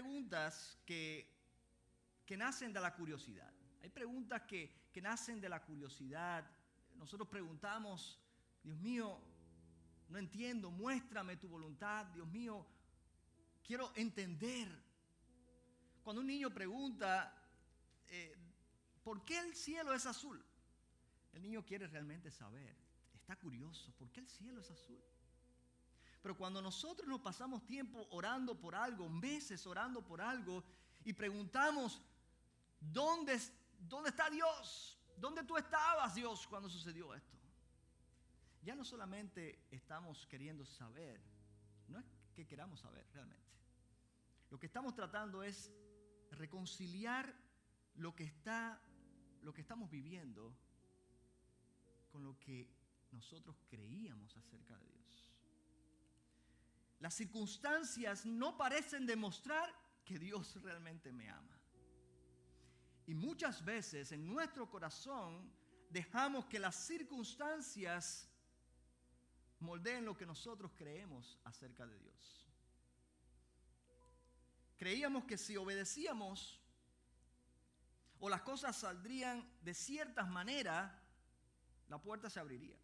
preguntas que nacen de la curiosidad. Hay preguntas que nacen de la curiosidad. Nosotros preguntamos, Dios mío, no entiendo, muéstrame tu voluntad. Dios mío, quiero entender. Cuando un niño pregunta, ¿por qué el cielo es azul? El niño quiere realmente saber, está curioso, ¿por qué el cielo es azul? Pero cuando nosotros nos pasamos tiempo orando por algo, meses orando por algo, y preguntamos, ¿dónde está Dios? ¿Dónde tú estabas, Dios, cuando sucedió esto? Ya no solamente estamos queriendo saber, no es que queramos saber realmente. Lo que estamos tratando es reconciliar lo que estamos viviendo con lo que nosotros creíamos acerca de Dios. Las circunstancias no parecen demostrar que Dios realmente me ama. Y muchas veces en nuestro corazón dejamos que las circunstancias moldeen lo que nosotros creemos acerca de Dios. Creíamos que si obedecíamos o las cosas saldrían de ciertas maneras, la puerta se abriría.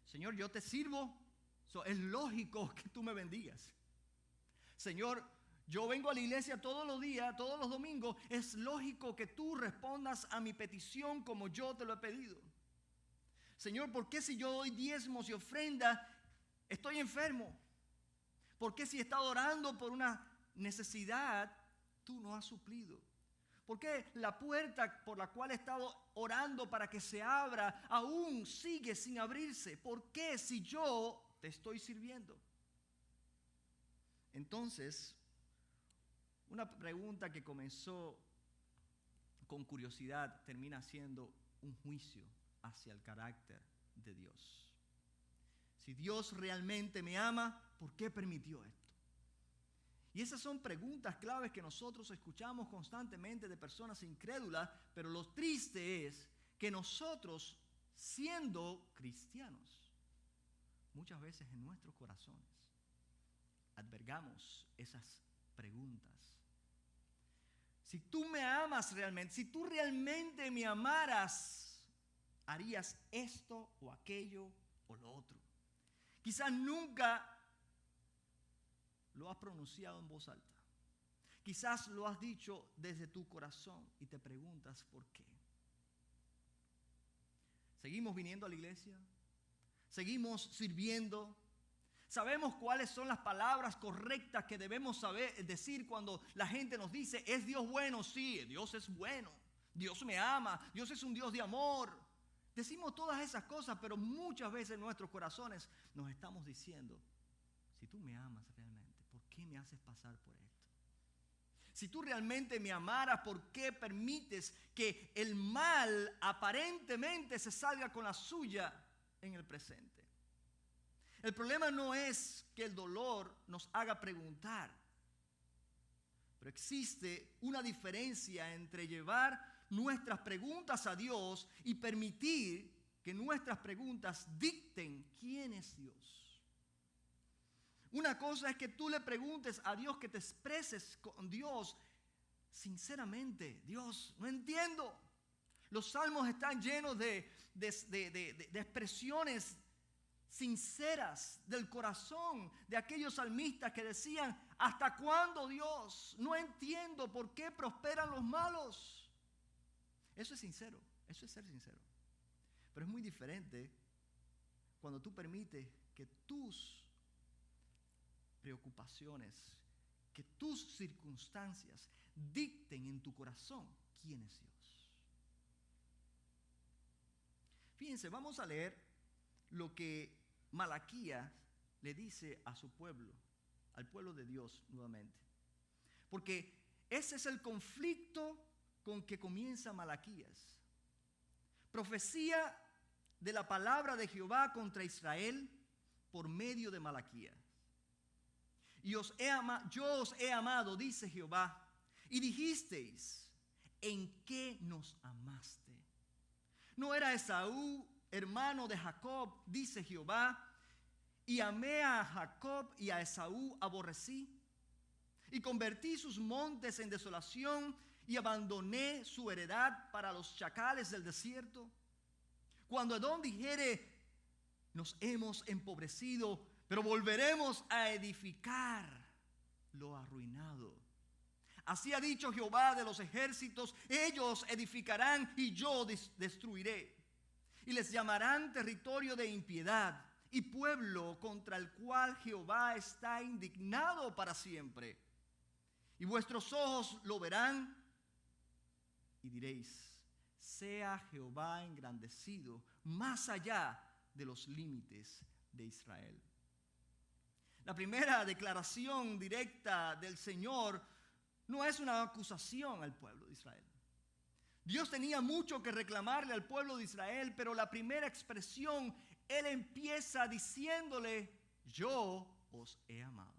Señor, yo te sirvo, es lógico que tú me bendigas. Señor, yo vengo a la iglesia todos los días, todos los domingos, es lógico que tú respondas a mi petición como yo te lo he pedido. Señor, ¿por qué si yo doy diezmos y ofrendas estoy enfermo? ¿Por qué si he estado orando por una necesidad tú no has suplido? ¿Por qué la puerta por la cual he estado orando para que se abra aún sigue sin abrirse? ¿Por qué si yo te estoy sirviendo? Entonces, una pregunta que comenzó con curiosidad termina siendo un juicio hacia el carácter de Dios. Si Dios realmente me ama, ¿por qué permitió esto? Y esas son preguntas claves que nosotros escuchamos constantemente de personas incrédulas, pero lo triste es que nosotros, siendo cristianos, muchas veces en nuestros corazones albergamos esas preguntas. Si tú me amas realmente, si tú realmente me amaras, harías esto o aquello o lo otro. Quizás nunca lo has pronunciado en voz alta. Quizás lo has dicho desde tu corazón y te preguntas por qué. ¿Seguimos viniendo a la iglesia? ¿Seguimos sirviendo? ¿Sabemos cuáles son las palabras correctas que debemos decir cuando la gente nos dice, ¿es Dios bueno? Sí, Dios es bueno. Dios me ama. Dios es un Dios de amor. Decimos todas esas cosas, pero muchas veces en nuestros corazones nos estamos diciendo, si tú me amas realmente, ¿por qué me haces pasar por esto? Si tú realmente me amaras, ¿por qué permites que el mal aparentemente se salga con la suya en el presente? El problema no es que el dolor nos haga preguntar, pero existe una diferencia entre llevar nuestras preguntas a Dios y permitir que nuestras preguntas dicten quién es Dios. Una cosa es que tú le preguntes a Dios, que te expreses con Dios sinceramente. Dios, no entiendo. Los salmos están llenos de expresiones sinceras del corazón de aquellos salmistas que decían, ¿hasta cuándo, Dios? No entiendo por qué prosperan los malos. Eso es sincero, eso es ser sincero. Pero es muy diferente cuando tú permites que tus preocupaciones, que tus circunstancias dicten en tu corazón quién es Dios. Fíjense, vamos a leer lo que Malaquías le dice a su pueblo, al pueblo de Dios nuevamente. Porque ese es el conflicto con que comienza Malaquías. Profecía de la palabra de Jehová contra Israel por medio de Malaquías. Y yo os he amado, dice Jehová, y dijisteis, ¿en qué nos amaste? ¿No era Esaú hermano de Jacob, dice Jehová, y amé a Jacob y a Esaú aborrecí? y convertí sus montes en desolación y abandoné su heredad para los chacales del desierto. Cuando Edom dijere, nos hemos empobrecido, pero volveremos a edificar lo arruinado. Así ha dicho Jehová de los ejércitos, ellos edificarán y yo destruiré. Y les llamarán territorio de impiedad y pueblo contra el cual Jehová está indignado para siempre. Y vuestros ojos lo verán y diréis, sea Jehová engrandecido más allá de los límites de Israel. La primera declaración directa del Señor no es una acusación al pueblo de Israel. Dios tenía mucho que reclamarle al pueblo de Israel, pero la primera expresión, Él empieza diciéndole, yo os he amado.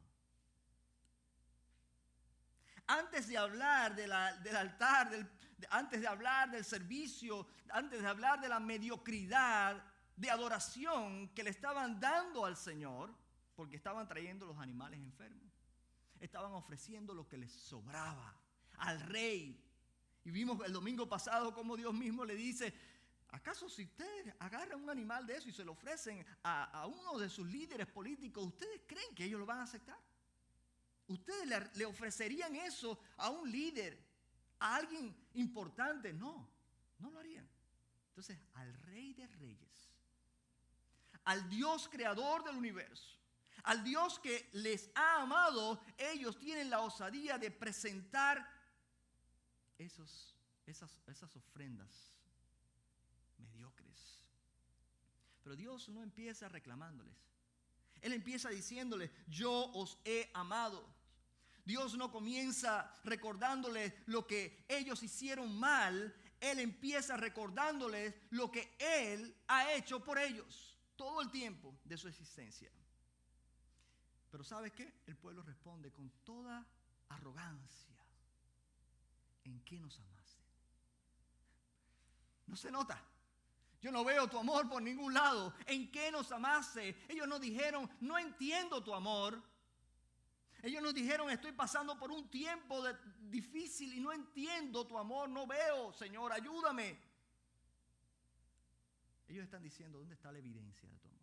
Antes de hablar del altar, antes de hablar del servicio, antes de hablar de la mediocridad de adoración que le estaban dando al Señor, porque estaban trayendo los animales enfermos, estaban ofreciendo lo que les sobraba al rey. Y vimos el domingo pasado cómo Dios mismo le dice, ¿acaso si ustedes agarran un animal de eso y se lo ofrecen a uno de sus líderes políticos, ustedes creen que ellos lo van a aceptar? ¿Ustedes le ofrecerían eso a un líder, a alguien importante? No, no lo harían. Entonces, al Rey de Reyes, al Dios creador del universo, al Dios que les ha amado, ellos tienen la osadía de presentar esas ofrendas mediocres. Pero Dios no empieza reclamándoles. Él empieza diciéndoles, yo os he amado. Dios no comienza recordándoles lo que ellos hicieron mal. Él empieza recordándoles lo que Él ha hecho por ellos todo el tiempo de su existencia. Pero ¿sabe qué? El pueblo responde con toda arrogancia. ¿En qué nos amaste? No se nota. Yo no veo tu amor por ningún lado. ¿En qué nos amaste? Ellos nos dijeron, no entiendo tu amor. Ellos nos dijeron, estoy pasando por un tiempo difícil y no entiendo tu amor. No veo, Señor, ayúdame. Ellos están diciendo, ¿dónde está la evidencia de tu amor?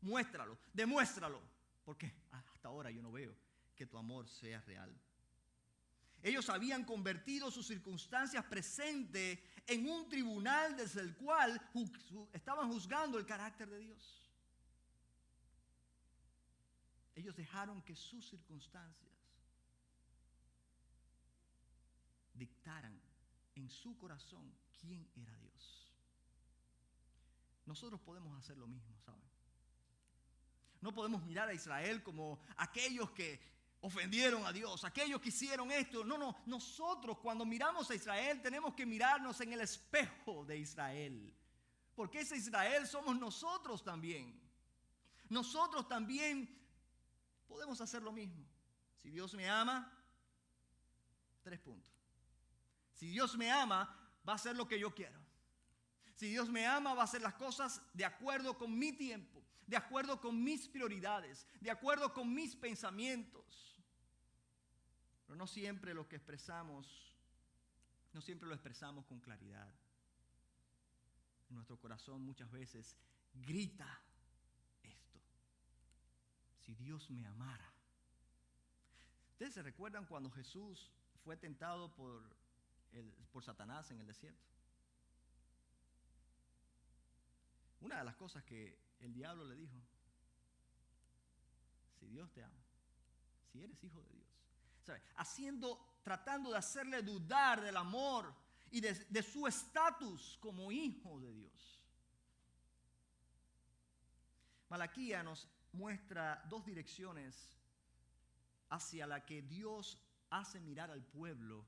Muéstralo, demuéstralo. Porque hasta ahora yo no veo que tu amor sea real. Ellos habían convertido sus circunstancias presentes en un tribunal desde el cual estaban juzgando el carácter de Dios. Ellos dejaron que sus circunstancias dictaran en su corazón quién era Dios. Nosotros podemos hacer lo mismo, ¿saben? No podemos mirar a Israel como aquellos que ofendieron a Dios, aquellos que hicieron esto. No, nosotros cuando miramos a Israel tenemos que mirarnos en el espejo de Israel. Porque ese Israel somos nosotros también. Nosotros también podemos hacer lo mismo. Si Dios me ama, 3 puntos. Si Dios me ama, va a hacer lo que yo quiero. Si Dios me ama, va a hacer las cosas de acuerdo con mi tiempo, de acuerdo con mis prioridades, de acuerdo con mis pensamientos. Pero no siempre lo expresamos con claridad. En nuestro corazón muchas veces grita esto. Si Dios me amara. ¿Ustedes se recuerdan cuando Jesús fue tentado por Satanás en el desierto? Una de las cosas que el diablo le dijo, si Dios te ama, si eres hijo de Dios, ¿sabe? Tratando de hacerle dudar del amor y de su estatus como hijo de Dios. Malaquía nos muestra 2 direcciones hacia la que Dios hace mirar al pueblo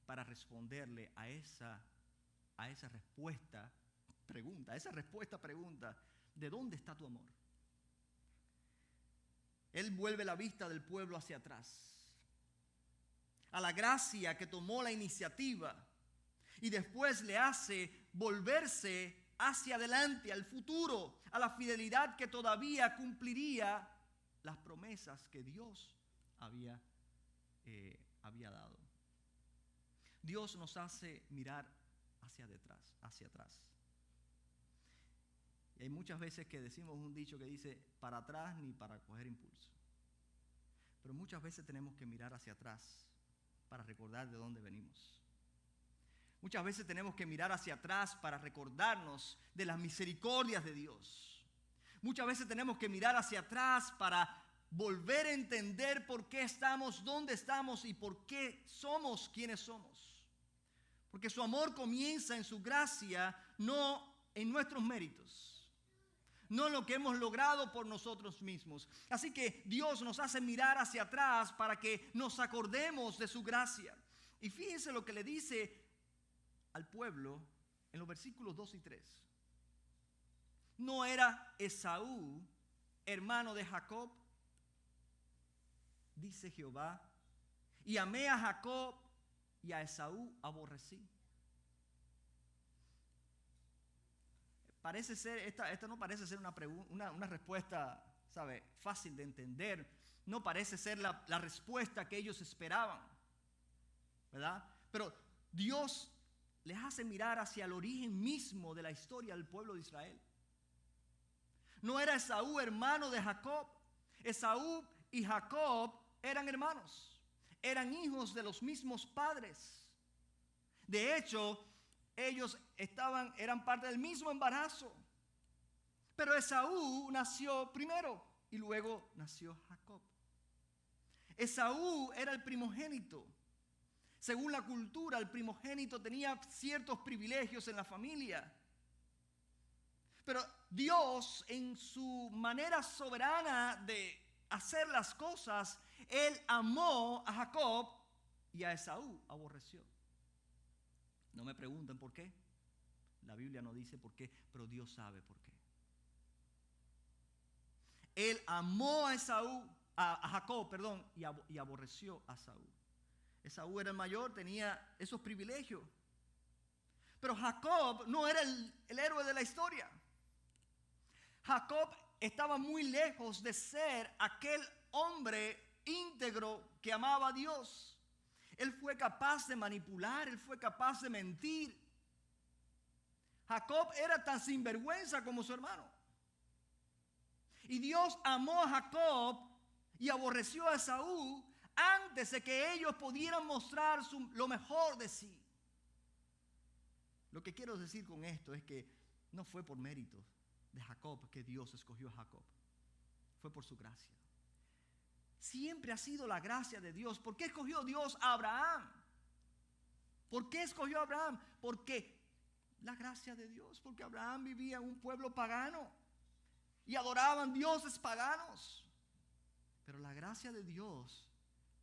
para responderle a esa respuesta pregunta, ¿de dónde está tu amor? Él vuelve la vista del pueblo hacia atrás, a la gracia que tomó la iniciativa, y después le hace volverse hacia adelante, al futuro, a la fidelidad que todavía cumpliría las promesas que Dios había dado. Dios nos hace mirar hacia detrás, hacia atrás. Y hay muchas veces que decimos un dicho que dice, para atrás ni para coger impulso. Pero muchas veces tenemos que mirar hacia atrás para recordar de dónde venimos. Muchas veces tenemos que mirar hacia atrás para recordarnos de las misericordias de Dios. Muchas veces tenemos que mirar hacia atrás para volver a entender por qué estamos donde estamos y por qué somos quienes somos. Porque su amor comienza en su gracia, no en nuestros méritos. No en lo que hemos logrado por nosotros mismos. Así que Dios nos hace mirar hacia atrás para que nos acordemos de su gracia. Y fíjense lo que le dice al pueblo en los versículos 2 y 3. ¿No era Esaú hermano de Jacob? Dice Jehová. Y amé a Jacob y a Esaú aborrecí. Parece ser, esta no parece ser una respuesta, ¿sabe?, fácil de entender. No parece ser la respuesta que ellos esperaban, ¿verdad? Pero Dios les hace mirar hacia el origen mismo de la historia del pueblo de Israel. No era Esaú hermano de Jacob. Esaú y Jacob eran hermanos. Eran hijos de los mismos padres. De hecho, ellos eran parte del mismo embarazo. Pero Esaú nació primero y luego nació Jacob. Esaú era el primogénito. Según la cultura, el primogénito tenía ciertos privilegios en la familia. Pero Dios, en su manera soberana de hacer las cosas, Él amó a Jacob y a Esaú aborreció. No me pregunten por qué. La Biblia no dice por qué, pero Dios sabe por qué. Él amó a Jacob, y aborreció a Esaú. Esaú era el mayor, tenía esos privilegios. Pero Jacob no era el héroe de la historia. Jacob estaba muy lejos de ser aquel hombre íntegro que amaba a Dios. Él fue capaz de manipular, él fue capaz de mentir. Jacob era tan sinvergüenza como su hermano. Y Dios amó a Jacob y aborreció a Esaú antes de que ellos pudieran mostrar lo mejor de sí. Lo que quiero decir con esto es que no fue por méritos de Jacob que Dios escogió a Jacob. Fue por su gracia. Siempre ha sido la gracia de Dios. ¿Por qué escogió Dios a Abraham? ¿Por qué escogió a Abraham? Porque la gracia de Dios. Porque Abraham vivía en un pueblo pagano y adoraban dioses paganos. Pero la gracia de Dios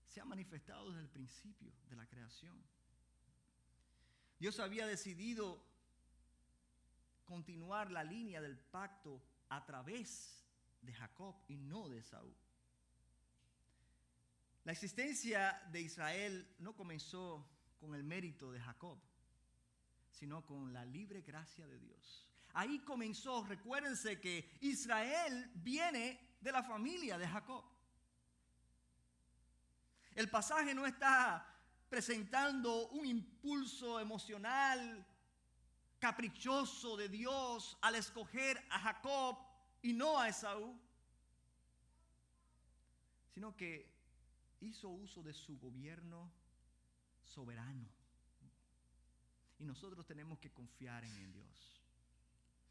se ha manifestado desde el principio de la creación. Dios había decidido continuar la línea del pacto a través de Jacob y no de Esaú. La existencia de Israel no comenzó con el mérito de Jacob, sino con la libre gracia de Dios. Ahí comenzó. Recuérdense que Israel viene de la familia de Jacob. El pasaje no está presentando un impulso emocional caprichoso de Dios al escoger a Jacob y no a Esaú, sino que hizo uso de su gobierno soberano. Y nosotros tenemos que confiar en Dios.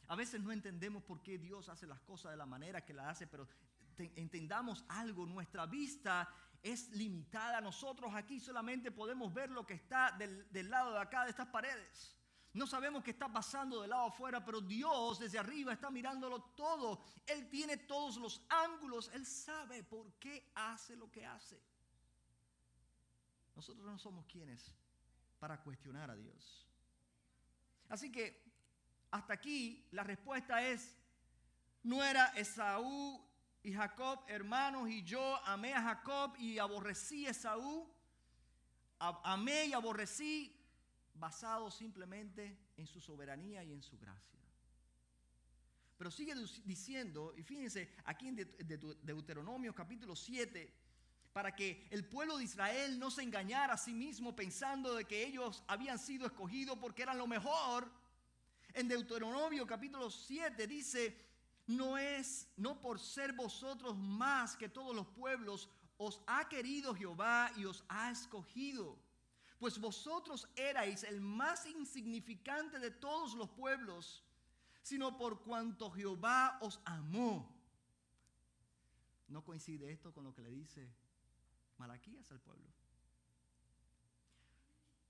A veces no entendemos por qué Dios hace las cosas de la manera que las hace, pero entendamos algo, nuestra vista es limitada. Nosotros aquí solamente podemos ver lo que está del lado de acá de estas paredes. No sabemos qué está pasando del lado afuera, pero Dios desde arriba está mirándolo todo. Él tiene todos los ángulos. Él sabe por qué hace lo que hace. Nosotros no somos quienes para cuestionar a Dios. Así que hasta aquí la respuesta es: no era Esaú y Jacob hermanos y yo amé a Jacob y aborrecí a Esaú. Amé y aborrecí basado simplemente en su soberanía y en su gracia. Pero sigue diciendo, y fíjense aquí en Deuteronomio capítulo 7, para que el pueblo de Israel no se engañara a sí mismo pensando de que ellos habían sido escogidos porque eran lo mejor. En Deuteronomio capítulo 7 dice, no por ser vosotros más que todos los pueblos, os ha querido Jehová y os ha escogido. Pues vosotros erais el más insignificante de todos los pueblos, sino por cuanto Jehová os amó. ¿No coincide esto con lo que le dice Malaquías al pueblo?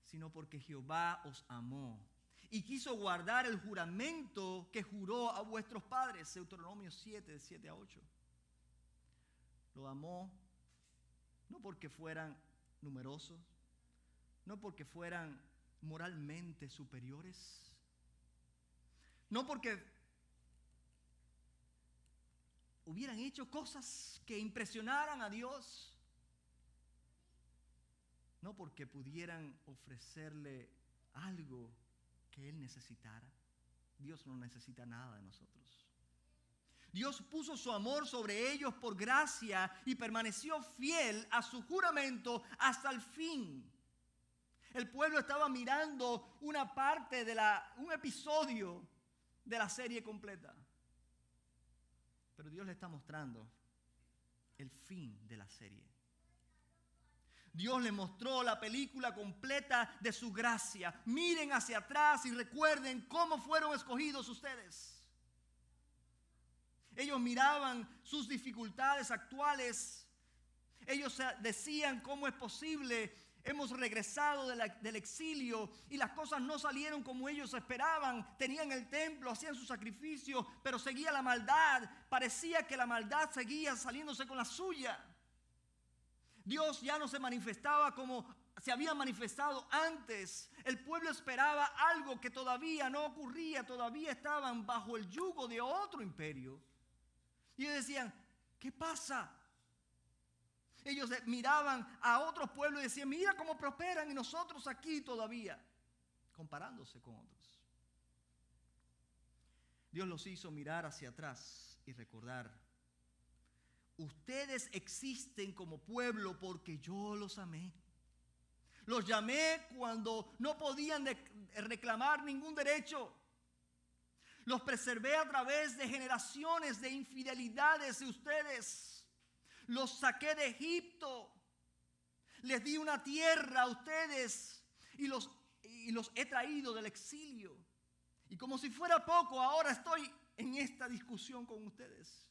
Sino porque Jehová os amó y quiso guardar el juramento que juró a vuestros padres. Deuteronomio 7, de 7 a 8. Lo amó no porque fueran numerosos, no porque fueran moralmente superiores, no porque hubieran hecho cosas que impresionaran a Dios, no porque pudieran ofrecerle algo que Él necesitara. Dios no necesita nada de nosotros. Dios puso su amor sobre ellos por gracia y permaneció fiel a su juramento hasta el fin. El pueblo estaba mirando una parte un episodio de la serie completa. Pero Dios le está mostrando el fin de la serie. Dios le mostró la película completa de su gracia. Miren hacia atrás y recuerden cómo fueron escogidos ustedes. Ellos miraban sus dificultades actuales. Ellos decían, ¿cómo es posible? Hemos regresado del exilio y las cosas no salieron como ellos esperaban. Tenían el templo, hacían su sacrificio, pero seguía la maldad. Parecía que la maldad seguía saliéndose con la suya. Dios ya no se manifestaba como se había manifestado antes. El pueblo esperaba algo que todavía no ocurría. Todavía estaban bajo el yugo de otro imperio. Y ellos decían, ¿qué pasa? Ellos miraban a otros pueblos y decían, mira cómo prosperan y nosotros aquí todavía, comparándose con otros. Dios los hizo mirar hacia atrás y recordar, ustedes existen como pueblo porque yo los amé. Los llamé cuando no podían reclamar ningún derecho. Los preservé a través de generaciones de infidelidades de ustedes. Los saqué de Egipto. Les di una tierra a ustedes y los he traído del exilio. Y como si fuera poco, ahora estoy en esta discusión con ustedes.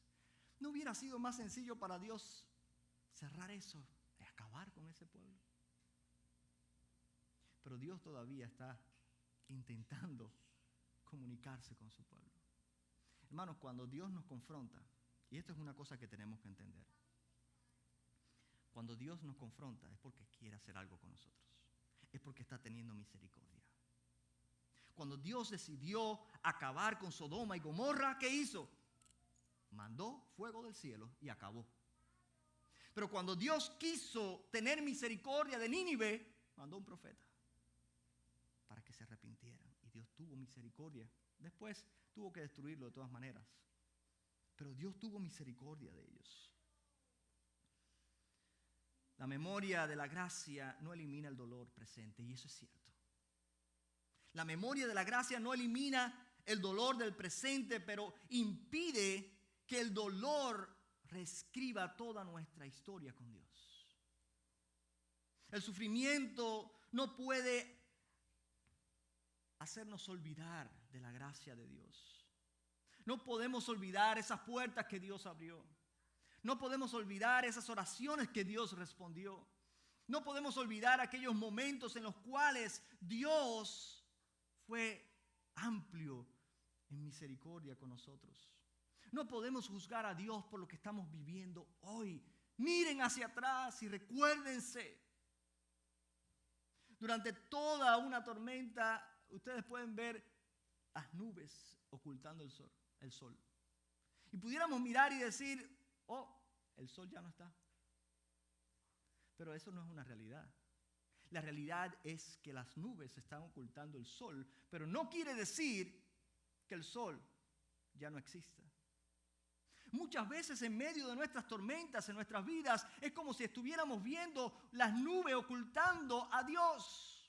¿No hubiera sido más sencillo para Dios cerrar eso y acabar con ese pueblo? Pero Dios todavía está intentando comunicarse con su pueblo. Hermanos, cuando Dios nos confronta, y esto es una cosa que tenemos que entender, cuando Dios nos confronta es porque quiere hacer algo con nosotros, es porque está teniendo misericordia. Cuando Dios decidió acabar con Sodoma y Gomorra, ¿qué hizo? Mandó fuego del cielo y acabó. Pero cuando Dios quiso tener misericordia de Nínive, mandó un profeta para que se arrepintieran. Y Dios tuvo misericordia. Después tuvo que destruirlo de todas maneras. Pero Dios tuvo misericordia de ellos. La memoria de la gracia no elimina el dolor presente, y eso es cierto. La memoria de la gracia no elimina el dolor del presente, pero impide que el dolor reescriba toda nuestra historia con Dios. El sufrimiento no puede hacernos olvidar de la gracia de Dios. No podemos olvidar esas puertas que Dios abrió. No podemos olvidar esas oraciones que Dios respondió. No podemos olvidar aquellos momentos en los cuales Dios fue amplio en misericordia con nosotros. No podemos juzgar a Dios por lo que estamos viviendo hoy. Miren hacia atrás y recuérdense. Durante toda una tormenta, ustedes pueden ver las nubes ocultando el sol. Y pudiéramos mirar y decir, oh, el sol ya no está. Pero eso no es una realidad. La realidad es que las nubes están ocultando el sol, pero no quiere decir que el sol ya no exista. Muchas veces en medio de nuestras tormentas, en nuestras vidas, es como si estuviéramos viendo las nubes ocultando a Dios.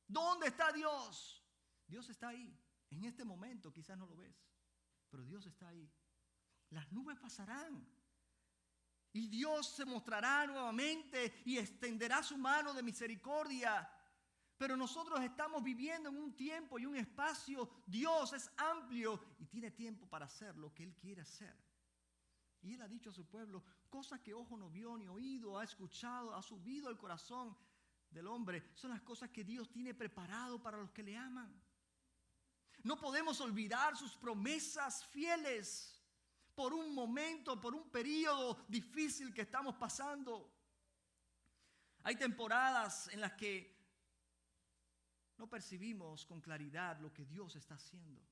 ¿Dónde está Dios? Dios está ahí. En este momento quizás no lo ves, pero Dios está ahí. Las nubes pasarán y Dios se mostrará nuevamente y extenderá su mano de misericordia. Pero nosotros estamos viviendo en un tiempo y un espacio. Dios es amplio y tiene tiempo para hacer lo que Él quiere hacer. Y Él ha dicho a su pueblo cosas que ojo no vio ni oído, ha escuchado, ha subido al corazón del hombre. Son las cosas que Dios tiene preparado para los que le aman. No podemos olvidar sus promesas fieles por un momento, por un periodo difícil que estamos pasando. Hay temporadas en las que no percibimos con claridad lo que Dios está haciendo.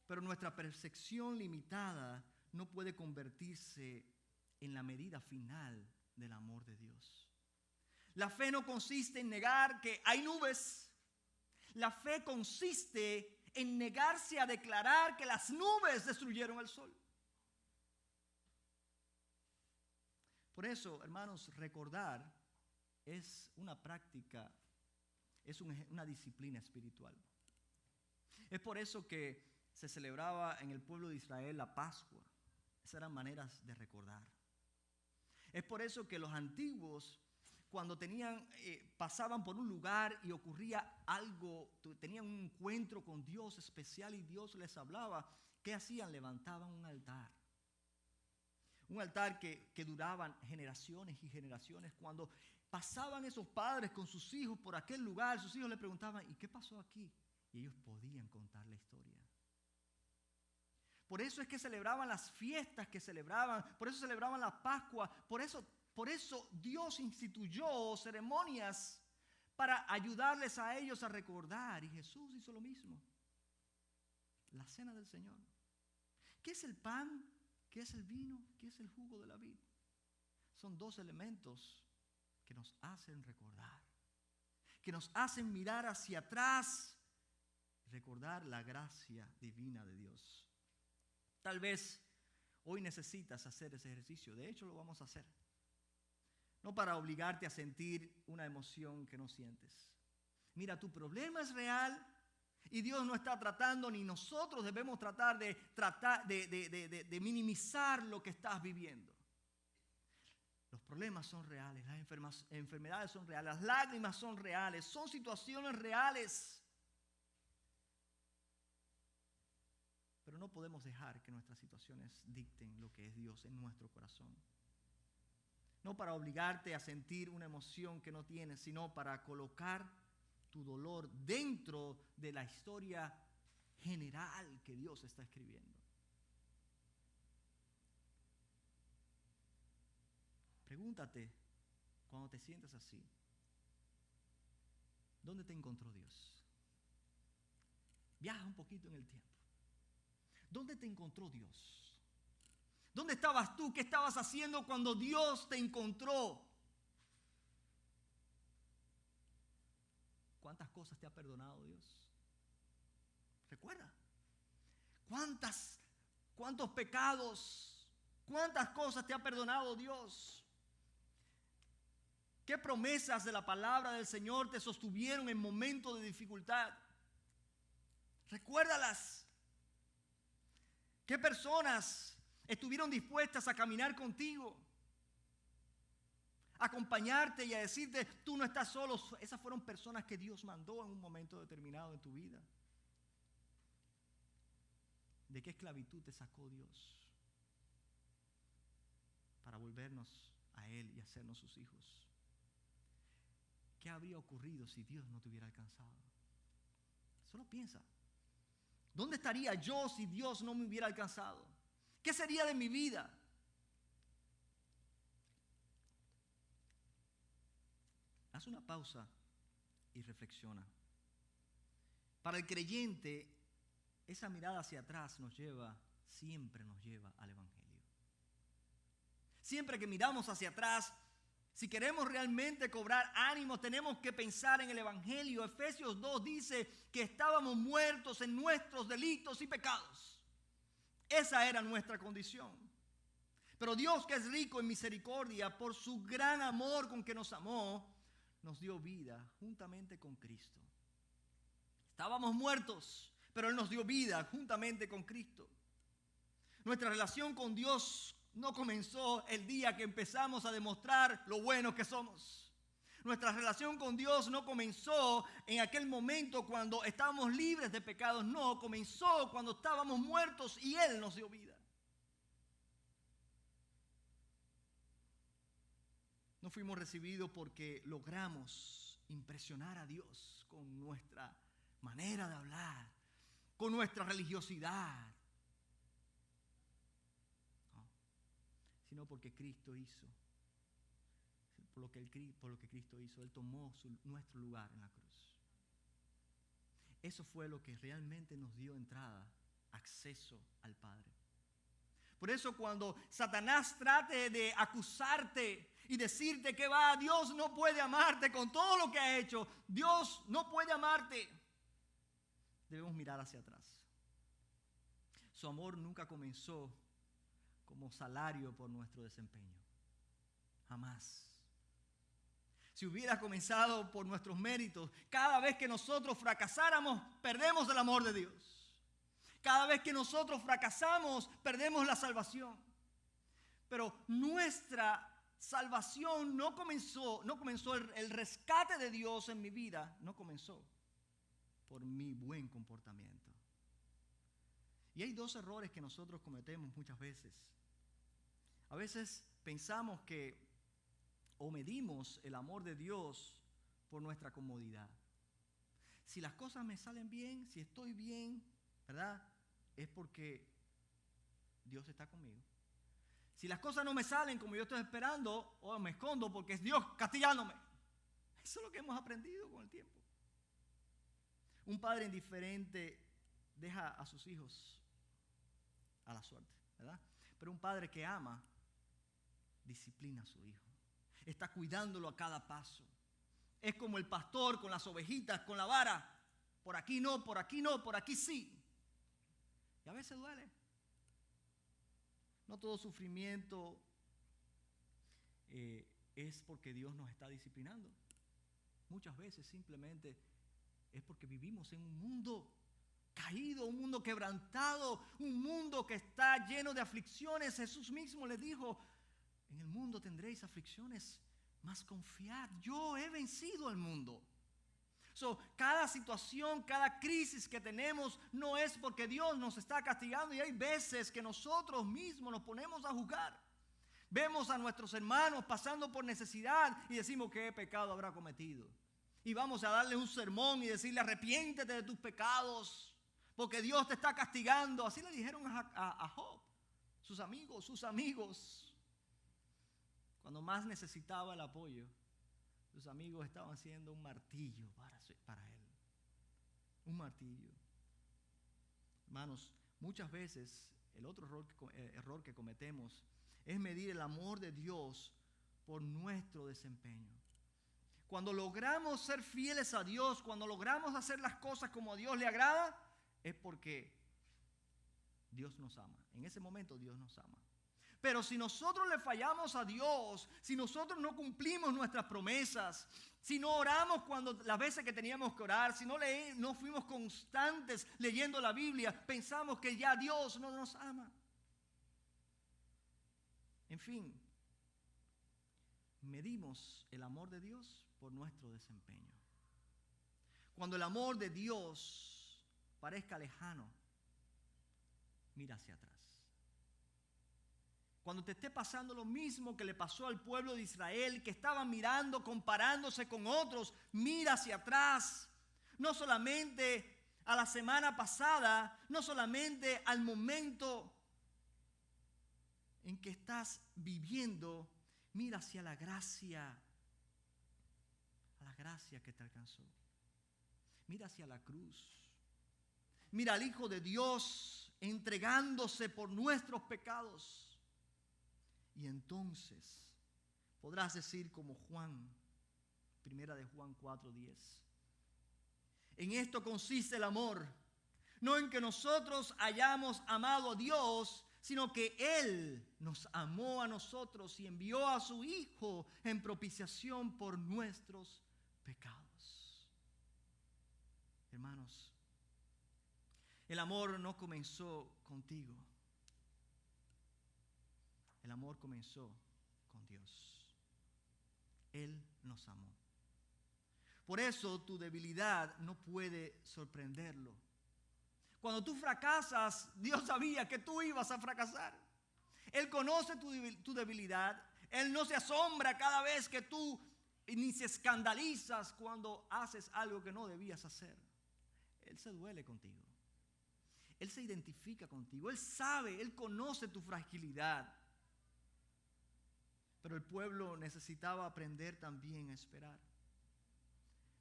Pero nuestra percepción limitada no puede convertirse en la medida final del amor de Dios. La fe no consiste en negar que hay nubes. La fe consiste en negarse a declarar que las nubes destruyeron el sol. Por eso, hermanos, recordar es una práctica, es una disciplina espiritual. Es por eso que se celebraba en el pueblo de Israel la Pascua. Esas eran maneras de recordar. Es por eso que los antiguos, cuando pasaban por un lugar y ocurría algo, tenían un encuentro con Dios especial y Dios les hablaba, ¿qué hacían? Levantaban un altar. Un altar que duraban generaciones y generaciones. Cuando pasaban esos padres con sus hijos por aquel lugar, sus hijos le preguntaban, ¿y qué pasó aquí? Y ellos podían contar la historia. Por eso es que celebraban las fiestas que celebraban, por eso celebraban la Pascua, por eso Dios instituyó ceremonias para ayudarles a ellos a recordar. Y Jesús hizo lo mismo. La cena del Señor. ¿Qué es el pan? ¿Qué es el vino? ¿Qué es el jugo de la vid? Son dos elementos que nos hacen recordar, que nos hacen mirar hacia atrás y recordar la gracia divina de Dios. Tal vez hoy necesitas hacer ese ejercicio. De hecho, lo vamos a hacer. No para obligarte a sentir una emoción que no sientes. Mira, tu problema es real y Dios no está tratando, ni nosotros debemos tratar de minimizar lo que estás viviendo. Los problemas son reales, las enfermedades son reales, las lágrimas son reales, son situaciones reales. Pero no podemos dejar que nuestras situaciones dicten lo que es Dios en nuestro corazón. No para obligarte a sentir una emoción que no tienes, sino para colocar tu dolor dentro de la historia general que Dios está escribiendo. Pregúntate, cuando te sientas así, ¿dónde te encontró Dios? Viaja un poquito en el tiempo. ¿Dónde te encontró Dios? ¿Dónde estabas tú? ¿Qué estabas haciendo cuando Dios te encontró? ¿Cuántas cosas te ha perdonado Dios? Recuerda. ¿Cuántos pecados? ¿Cuántas cosas te ha perdonado Dios? ¿Qué promesas de la palabra del Señor te sostuvieron en momentos de dificultad? Recuérdalas. ¿Qué personas estuvieron dispuestas a caminar contigo? A acompañarte y a decirte, tú no estás solo. Esas fueron personas que Dios mandó en un momento determinado en tu vida. ¿De qué esclavitud te sacó Dios? Para volvernos a Él y hacernos sus hijos. ¿Qué habría ocurrido si Dios no te hubiera alcanzado? Solo piensa. ¿Dónde estaría yo si Dios no me hubiera alcanzado? ¿Qué sería de mi vida? Haz una pausa y reflexiona. Para el creyente, esa mirada hacia atrás siempre nos lleva al Evangelio. Siempre que miramos hacia atrás, si queremos realmente cobrar ánimo, tenemos que pensar en el Evangelio. Efesios 2 dice que estábamos muertos en nuestros delitos y pecados. Esa era nuestra condición. Pero Dios, que es rico en misericordia, por su gran amor con que nos amó, nos dio vida juntamente con Cristo. Estábamos muertos, pero Él nos dio vida juntamente con Cristo. Nuestra relación con Dios no comenzó el día que empezamos a demostrar lo buenos que somos. Nuestra relación con Dios no comenzó en aquel momento cuando estábamos libres de pecados. No, comenzó cuando estábamos muertos y Él nos dio vida. No fuimos recibidos porque logramos impresionar a Dios con nuestra manera de hablar, con nuestra religiosidad. No, sino porque Cristo hizo. Por lo que Cristo hizo, Él tomó nuestro lugar en la cruz. Eso fue lo que realmente nos dio entrada, acceso al Padre. Por eso cuando Satanás trate de acusarte y decirte que Dios no puede amarte con todo lo que ha hecho, Dios no puede amarte, debemos mirar hacia atrás. Su amor nunca comenzó como salario por nuestro desempeño. Jamás. Si hubiera comenzado por nuestros méritos, cada vez que nosotros fracasáramos, perdemos el amor de Dios. Cada vez que nosotros fracasamos, perdemos la salvación. Pero nuestra salvación no comenzó el rescate de Dios en mi vida, no comenzó por mi buen comportamiento. Y hay dos errores que nosotros cometemos muchas veces. A veces pensamos que o medimos el amor de Dios por nuestra comodidad. Si las cosas me salen bien, si estoy bien, ¿verdad? Es porque Dios está conmigo. Si las cosas no me salen como yo estoy esperando, o me escondo porque es Dios castigándome. Eso es lo que hemos aprendido con el tiempo. Un padre indiferente deja a sus hijos a la suerte, ¿verdad? Pero un padre que ama, disciplina a su hijo. Está cuidándolo a cada paso. Es como el pastor con las ovejitas, con la vara. Por aquí no, por aquí no, por aquí sí. Y a veces duele. No todo sufrimiento es porque Dios nos está disciplinando. Muchas veces simplemente es porque vivimos en un mundo caído, un mundo quebrantado, un mundo que está lleno de aflicciones. Jesús mismo le dijo: en el mundo tendréis aflicciones, mas confiad, yo he vencido al mundo. Cada situación, cada crisis que tenemos no es porque Dios nos está castigando, y hay veces que nosotros mismos nos ponemos a juzgar. Vemos a nuestros hermanos pasando por necesidad y decimos: ¿qué pecado habrá cometido? Y vamos a darle un sermón y decirle: arrepiéntete de tus pecados, porque Dios te está castigando. Así le dijeron a Job, sus amigos. Cuando más necesitaba el apoyo, sus amigos estaban haciendo un martillo para él. Un martillo. Hermanos, muchas veces el otro error que cometemos es medir el amor de Dios por nuestro desempeño. Cuando logramos ser fieles a Dios, cuando logramos hacer las cosas como a Dios le agrada, es porque Dios nos ama. En ese momento Dios nos ama. Pero si nosotros le fallamos a Dios, si nosotros no cumplimos nuestras promesas, si no oramos las veces que teníamos que orar, si no fuimos constantes leyendo la Biblia, pensamos que ya Dios no nos ama. En fin, medimos el amor de Dios por nuestro desempeño. Cuando el amor de Dios parezca lejano, mira hacia atrás. Cuando te esté pasando lo mismo que le pasó al pueblo de Israel, que estaban mirando, comparándose con otros, mira hacia atrás. No solamente a la semana pasada, no solamente al momento en que estás viviendo, mira hacia la gracia que te alcanzó. Mira hacia la cruz. Mira al Hijo de Dios entregándose por nuestros pecados. Y entonces podrás decir como Juan, primera de Juan 4:10. En esto consiste el amor, no en que nosotros hayamos amado a Dios, sino que Él nos amó a nosotros y envió a su Hijo en propiciación por nuestros pecados. Hermanos, el amor no comenzó contigo. El amor comenzó con Dios. Él nos amó. Por eso tu debilidad no puede sorprenderlo. Cuando tú fracasas, Dios sabía que tú ibas a fracasar. Él conoce tu debilidad. Él no se asombra cada vez que tú ni se escandalizas cuando haces algo que no debías hacer. Él se duele contigo. Él se identifica contigo. Él sabe, Él conoce tu fragilidad. Pero el pueblo necesitaba aprender también a esperar.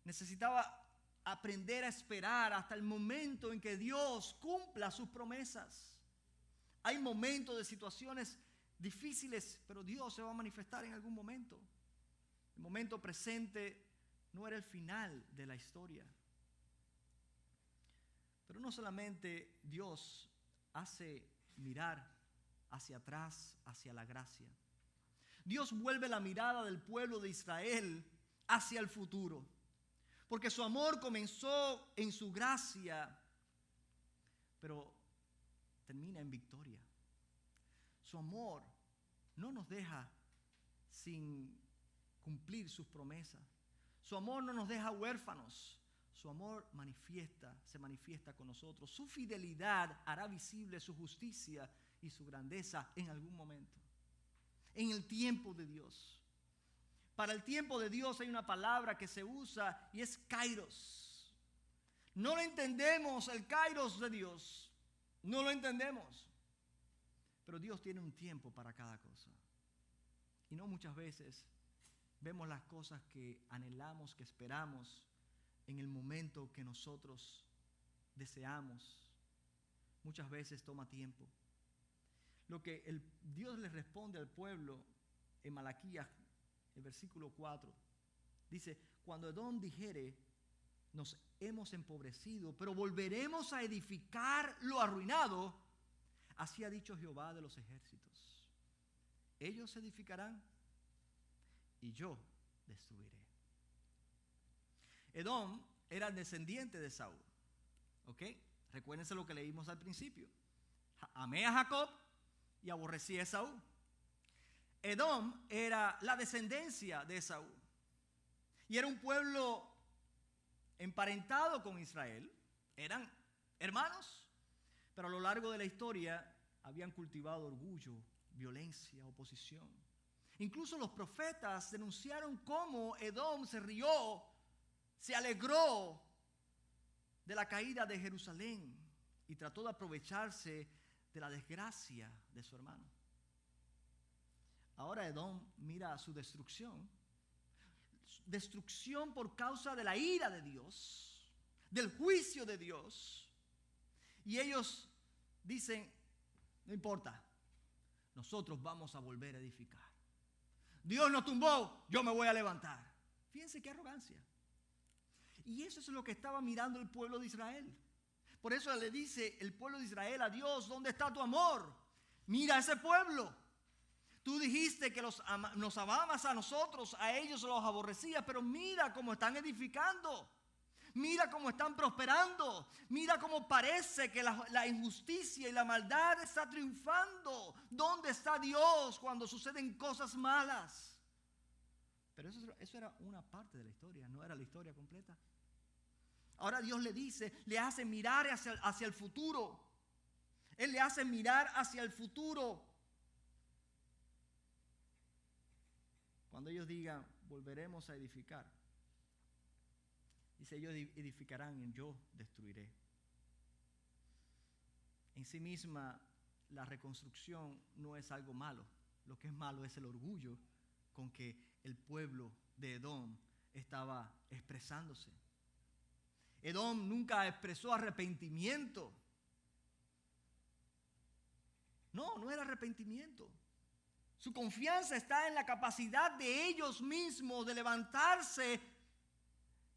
Necesitaba aprender a esperar hasta el momento en que Dios cumpla sus promesas. Hay momentos de situaciones difíciles, pero Dios se va a manifestar en algún momento. El momento presente no era el final de la historia. Pero no solamente Dios hace mirar hacia atrás, hacia la gracia. Dios vuelve la mirada del pueblo de Israel hacia el futuro. Porque su amor comenzó en su gracia, pero termina en victoria. Su amor no nos deja sin cumplir sus promesas. Su amor no nos deja huérfanos. Su amor se manifiesta con nosotros. Su fidelidad hará visible su justicia y su grandeza en algún momento. En el tiempo de Dios. Para el tiempo de Dios hay una palabra que se usa y es kairos. No lo entendemos, el kairos de Dios. No lo entendemos. Pero Dios tiene un tiempo para cada cosa. Y no muchas veces vemos las cosas que anhelamos, que esperamos en el momento que nosotros deseamos. Muchas veces toma tiempo. Lo que Dios le responde al pueblo en Malaquías, el versículo 4, dice: cuando Edom dijere, nos hemos empobrecido, pero volveremos a edificar lo arruinado, así ha dicho Jehová de los ejércitos. Ellos edificarán y yo destruiré. Edom era el descendiente de Saúl. ¿Ok? Recuérdense lo que leímos al principio. Amé a Jacob y aborrecí a Esaú. Edom era la descendencia de Esaú. Y era un pueblo emparentado con Israel. Eran hermanos. Pero a lo largo de la historia habían cultivado orgullo, violencia, oposición. Incluso los profetas denunciaron cómo Edom se rió, se alegró de la caída de Jerusalén y trató de aprovecharse de la desgracia de su hermano. Ahora Edom mira su destrucción. Destrucción por causa de la ira de Dios, del juicio de Dios. Y ellos dicen: no importa, nosotros vamos a volver a edificar. Dios nos tumbó, yo me voy a levantar. Fíjense qué arrogancia. Y eso es lo que estaba mirando el pueblo de Israel. Por eso le dice el pueblo de Israel a Dios: ¿dónde está tu amor? Mira a ese pueblo. Tú dijiste que nos amabas a nosotros, a ellos los aborrecías, pero mira cómo están edificando. Mira cómo están prosperando. Mira cómo parece que la injusticia y la maldad está triunfando. ¿Dónde está Dios cuando suceden cosas malas? Pero eso era una parte de la historia, no era la historia completa. Ahora Dios le dice, le hace mirar hacia el futuro. Él le hace mirar hacia el futuro. Cuando ellos digan, volveremos a edificar, dice: ellos edificarán y yo destruiré. En sí misma, la reconstrucción no es algo malo. Lo que es malo es el orgullo con que el pueblo de Edom estaba expresándose. Edom nunca expresó arrepentimiento. No era arrepentimiento. Su confianza está en la capacidad de ellos mismos de levantarse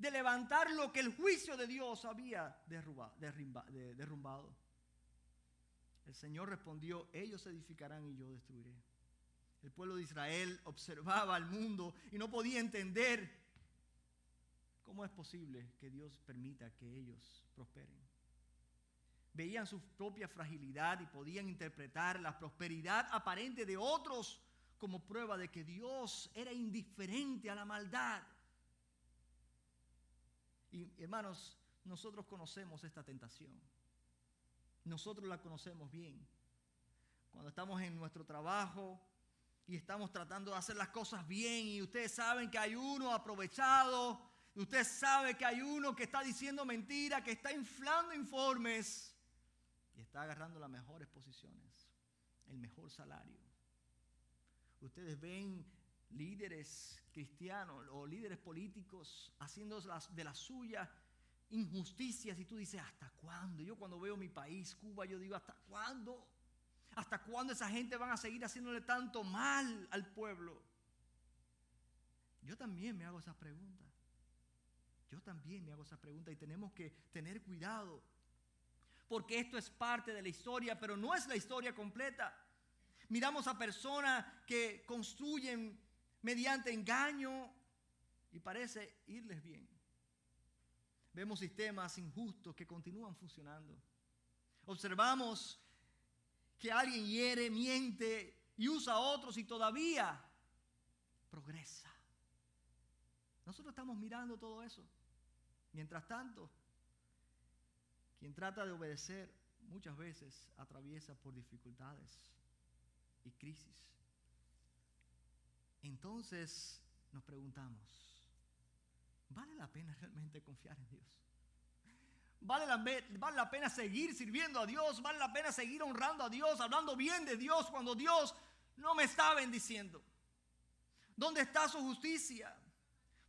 de levantar lo que el juicio de Dios había derrumbado. El Señor respondió: ellos edificarán y yo destruiré. El pueblo de Israel observaba al mundo y no podía entender cómo es posible que Dios permita que ellos prosperen. Veían su propia fragilidad y podían interpretar la prosperidad aparente de otros como prueba de que Dios era indiferente a la maldad. Y hermanos, nosotros conocemos esta tentación. Nosotros la conocemos bien. Cuando estamos en nuestro trabajo y estamos tratando de hacer las cosas bien y ustedes saben que hay uno aprovechado, y usted sabe que hay uno que está diciendo mentiras, que está inflando informes y está agarrando las mejores posiciones, el mejor salario. Ustedes ven líderes cristianos o líderes políticos haciendo de las suyas injusticias y tú dices: ¿hasta cuándo? Yo cuando veo mi país, Cuba, yo digo: ¿hasta cuándo? ¿Hasta cuándo esa gente van a seguir haciéndole tanto mal al pueblo? Yo también me hago esas preguntas. Y tenemos que tener cuidado, porque esto es parte de la historia, pero no es la historia completa. Miramos a personas que construyen mediante engaño y parece irles bien. Vemos sistemas injustos que continúan funcionando. Observamos que alguien hiere, miente y usa a otros y todavía progresa. Nosotros estamos mirando todo eso. Mientras tanto, quien trata de obedecer muchas veces atraviesa por dificultades y crisis. Entonces nos preguntamos: ¿vale la pena realmente confiar en Dios? ¿Vale la pena seguir sirviendo a Dios? ¿Vale la pena seguir honrando a Dios, hablando bien de Dios cuando Dios no me está bendiciendo? ¿Dónde está su justicia?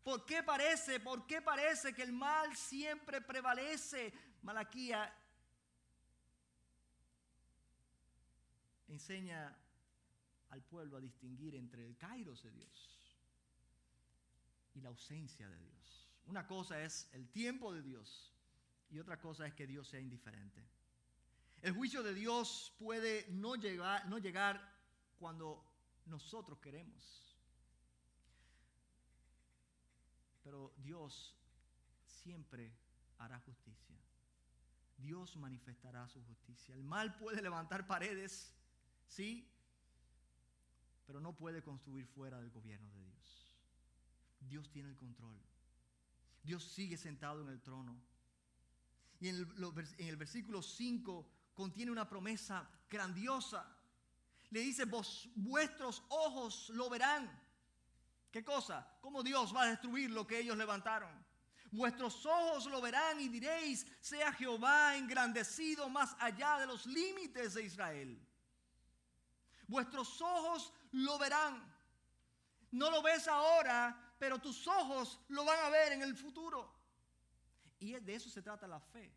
¿Por qué parece que el mal siempre prevalece? Malaquías enseña al pueblo a distinguir entre el kairos de Dios y la ausencia de Dios. Una cosa es el tiempo de Dios y otra cosa es que Dios sea indiferente. El juicio de Dios puede no llegar cuando nosotros queremos. Pero Dios siempre hará justicia. Dios manifestará su justicia. El mal puede levantar paredes, sí, pero no puede construir fuera del gobierno de Dios. Dios tiene el control. Dios sigue sentado en el trono. Y en el versículo 5 contiene una promesa grandiosa. Le dice: vuestros ojos lo verán. ¿Qué cosa? ¿Cómo Dios va a destruir lo que ellos levantaron? Vuestros ojos lo verán y diréis: sea Jehová engrandecido más allá de los límites de Israel. Vuestros ojos lo verán. No lo ves ahora, pero tus ojos lo van a ver en el futuro. Y de eso se trata la fe.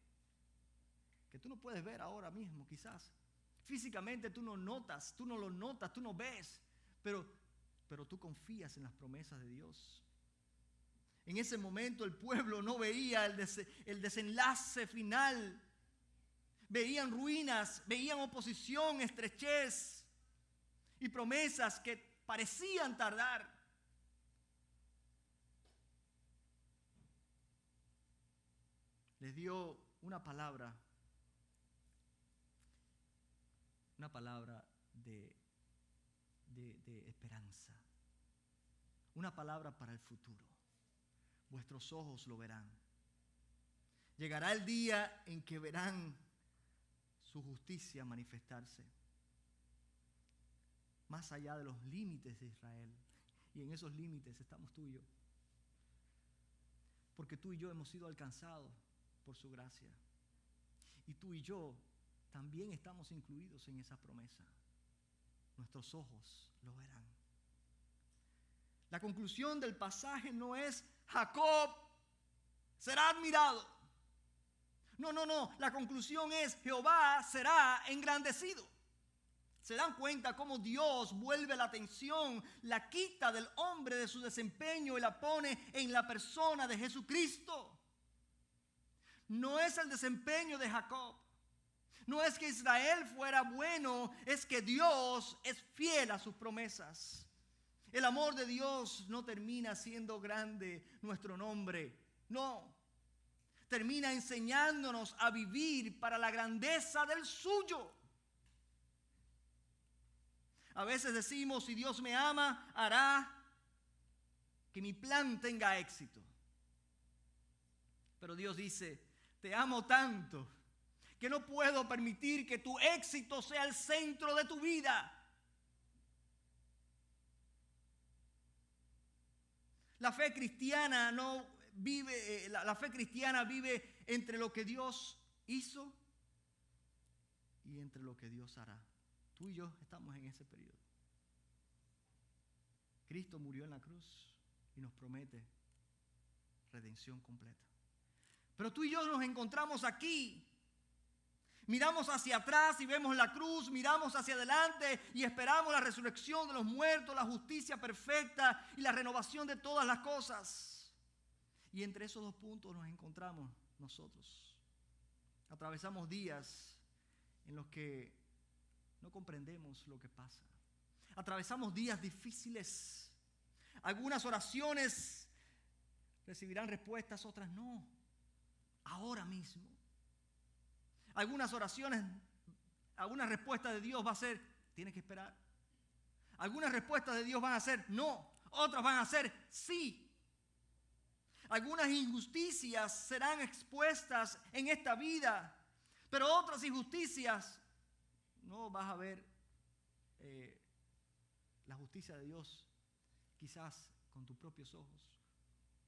Que tú no puedes ver ahora mismo, quizás. Físicamente tú no notas, tú no lo notas, tú no ves. Pero tú confías en las promesas de Dios. En ese momento el pueblo no veía el desenlace final. Veían ruinas, veían oposición, estrechez y promesas que parecían tardar. Les dio una palabra de esperanza, una palabra para el futuro. Vuestros ojos lo verán. Llegará el día en que verán su justicia manifestarse más allá de los límites de Israel. Y en esos límites estamos tú y yo, porque tú y yo hemos sido alcanzados por su gracia, y tú y yo también estamos incluidos en esa promesa. Nuestros ojos lo verán. La conclusión del pasaje no es: Jacob será admirado. No. La conclusión es: Jehová será engrandecido. ¿Se dan cuenta cómo Dios vuelve la atención, la quita del hombre de su desempeño y la pone en la persona de Jesucristo? No es el desempeño de Jacob. No es que Israel fuera bueno, es que Dios es fiel a sus promesas. El amor de Dios no termina siendo grande nuestro nombre. No. Termina enseñándonos a vivir para la grandeza del suyo. A veces decimos, si Dios me ama, hará que mi plan tenga éxito. Pero Dios dice, te amo tanto que no puedo permitir que tu éxito sea el centro de tu vida. La fe cristiana vive entre lo que Dios hizo y entre lo que Dios hará. Tú y yo estamos en ese periodo. Cristo murió en la cruz y nos promete redención completa. Pero tú y yo nos encontramos aquí. Miramos hacia atrás y vemos la cruz, miramos hacia adelante y esperamos la resurrección de los muertos, la justicia perfecta y la renovación de todas las cosas. Y entre esos dos puntos nos encontramos nosotros. Atravesamos días en los que no comprendemos lo que pasa. Atravesamos días difíciles. Algunas oraciones recibirán respuestas, otras no. Ahora mismo. Algunas oraciones, algunas respuestas de Dios va a ser, tienes que esperar. Algunas respuestas de Dios van a ser no. Otras van a ser sí. Algunas injusticias serán expuestas en esta vida, pero otras injusticias no vas a ver la justicia de Dios quizás con tus propios ojos,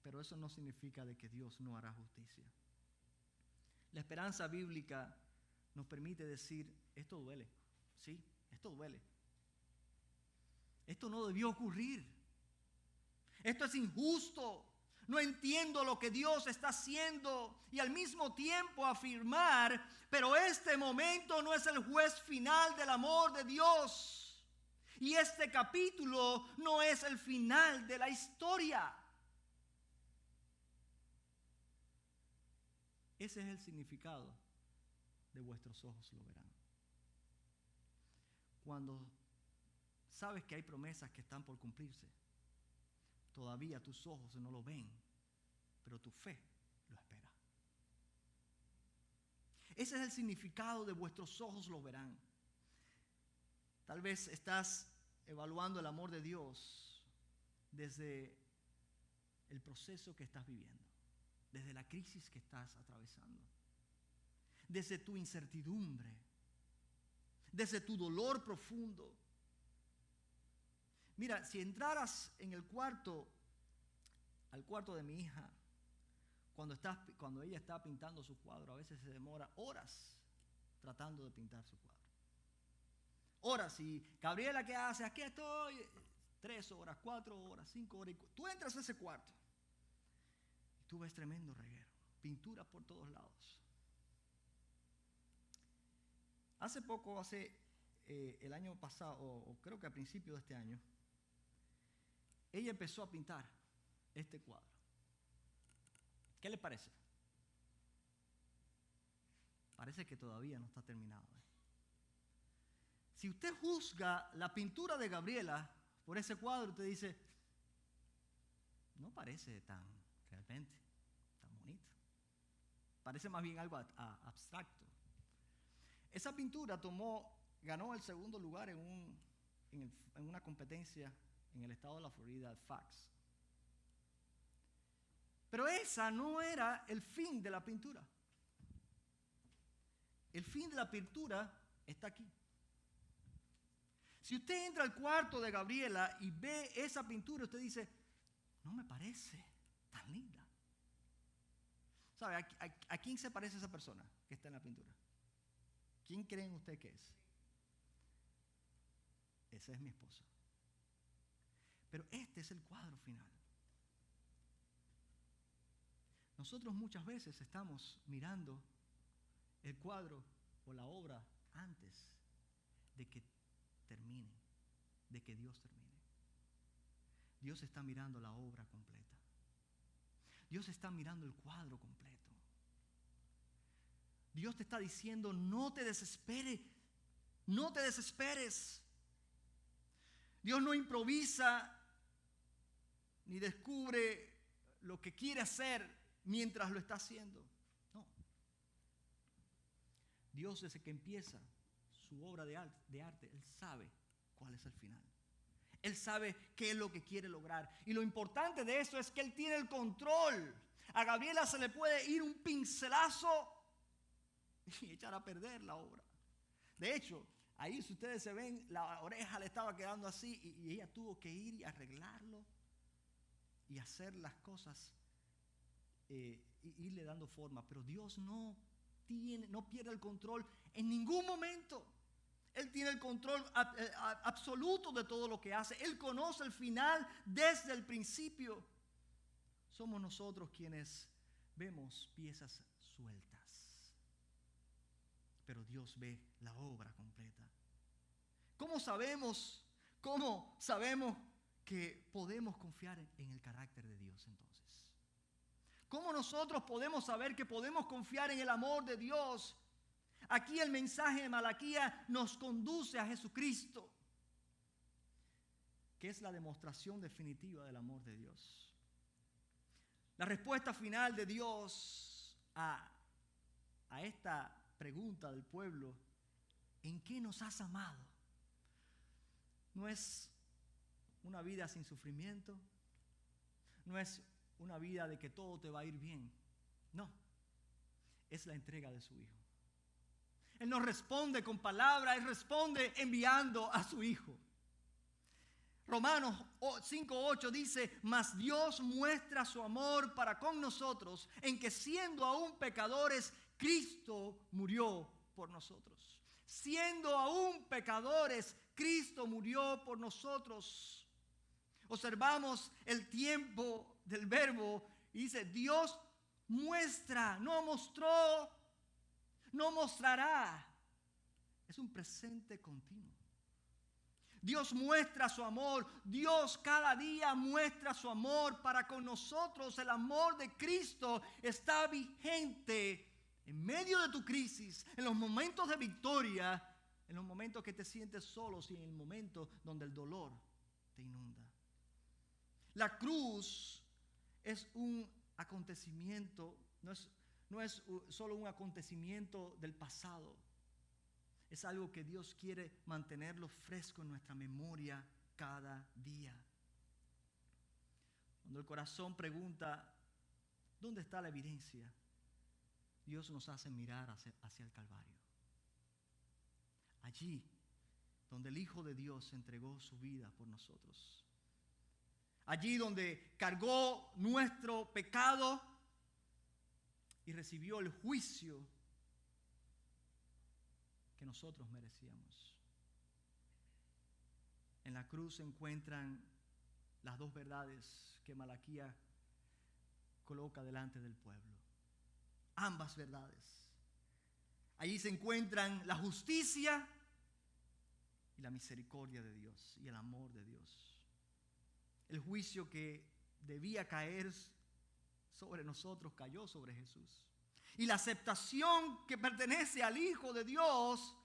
pero eso no significa de que Dios no hará justicia. La esperanza bíblica nos permite decir, esto duele, sí, esto duele. Esto no debió ocurrir. Esto es injusto. No entiendo lo que Dios está haciendo y al mismo tiempo afirmar, pero este momento no es el juez final del amor de Dios. Y este capítulo no es el final de la historia. Ese es el significado de vuestros ojos lo verán. Cuando sabes que hay promesas que están por cumplirse, todavía tus ojos no lo ven, pero tu fe lo espera. Ese es el significado de vuestros ojos lo verán. Tal vez estás evaluando el amor de Dios desde el proceso que estás viviendo, desde la crisis que estás atravesando, desde tu incertidumbre, desde tu dolor profundo. Mira, si entraras en al cuarto de mi hija, cuando ella está pintando su cuadro, a veces se demora horas tratando de pintar su cuadro. Horas, y Gabriela, ¿qué hace? Aquí estoy, 3 horas, 4 horas, 5 horas. Tú entras a ese cuarto y tú ves tremendo reguero, pintura por todos lados. Hace poco, el año pasado, o creo que a principios de este año, ella empezó a pintar este cuadro. ¿Qué le parece? Parece que todavía no está terminado. Si usted juzga la pintura de Gabriela por ese cuadro, usted dice, no parece realmente tan bonito. Parece más bien algo abstracto. Esa pintura ganó el segundo lugar en una competencia en el estado de la Florida, FAX. Pero esa no era el fin de la pintura. El fin de la pintura está aquí. Si usted entra al cuarto de Gabriela y ve esa pintura, usted dice, no me parece tan linda. ¿Sabe a quién se parece esa persona que está en la pintura? ¿Quién creen usted que es? Esa es mi esposa. Pero este es el cuadro final. Nosotros muchas veces estamos mirando el cuadro o la obra antes de que termine, de que Dios termine. Dios está mirando la obra completa. Dios está mirando el cuadro completo. Dios te está diciendo, no te desesperes, no te desesperes. Dios no improvisa ni descubre lo que quiere hacer mientras lo está haciendo. No. Dios, desde que empieza su obra de arte, Él sabe cuál es el final. Él sabe qué es lo que quiere lograr. Y lo importante de eso es que Él tiene el control. A Gabriela se le puede ir un pincelazo y echar a perder la obra. De hecho, ahí si ustedes se ven, la oreja le estaba quedando así y ella tuvo que ir y arreglarlo y hacer las cosas, y irle dando forma. Pero Dios no pierde el control en ningún momento. Él tiene el control absoluto de todo lo que hace. Él conoce el final desde el principio. Somos nosotros quienes vemos piezas sueltas, pero Dios ve la obra completa. ¿Cómo sabemos que podemos confiar en el carácter de Dios entonces? ¿Cómo nosotros podemos saber que podemos confiar en el amor de Dios? Aquí el mensaje de Malaquías nos conduce a Jesucristo, que es la demostración definitiva del amor de Dios. La respuesta final de Dios a esta pregunta del pueblo, ¿en qué nos has amado? No es una vida sin sufrimiento, no es una vida de que todo te va a ir bien. No, es la entrega de su Hijo. Él no responde con palabras, Él responde enviando a su Hijo. Romanos 5:8 dice, mas Dios muestra su amor para con nosotros en que siendo aún pecadores, Cristo murió por nosotros. Siendo aún pecadores, Cristo murió por nosotros. Observamos el tiempo del verbo y dice, Dios muestra, no mostró, no mostrará. Es un presente continuo. Dios muestra su amor. Dios cada día muestra su amor para con nosotros. El amor de Cristo está vigente en medio de tu crisis, en los momentos de victoria, en los momentos que te sientes solo y en el momento donde el dolor te inunda. La cruz es un acontecimiento, no es solo un acontecimiento del pasado. Es algo que Dios quiere mantenerlo fresco en nuestra memoria cada día. Cuando el corazón pregunta, ¿dónde está la evidencia? Dios nos hace mirar hacia el Calvario. Allí donde el Hijo de Dios entregó su vida por nosotros. Allí donde cargó nuestro pecado y recibió el juicio que nosotros merecíamos. En la cruz se encuentran las dos verdades que Malaquías coloca delante del pueblo. Ambas verdades. Allí se encuentran la justicia y la misericordia de Dios y el amor de Dios. El juicio que debía caer sobre nosotros cayó sobre Jesús. Y la aceptación que pertenece al Hijo de Dios,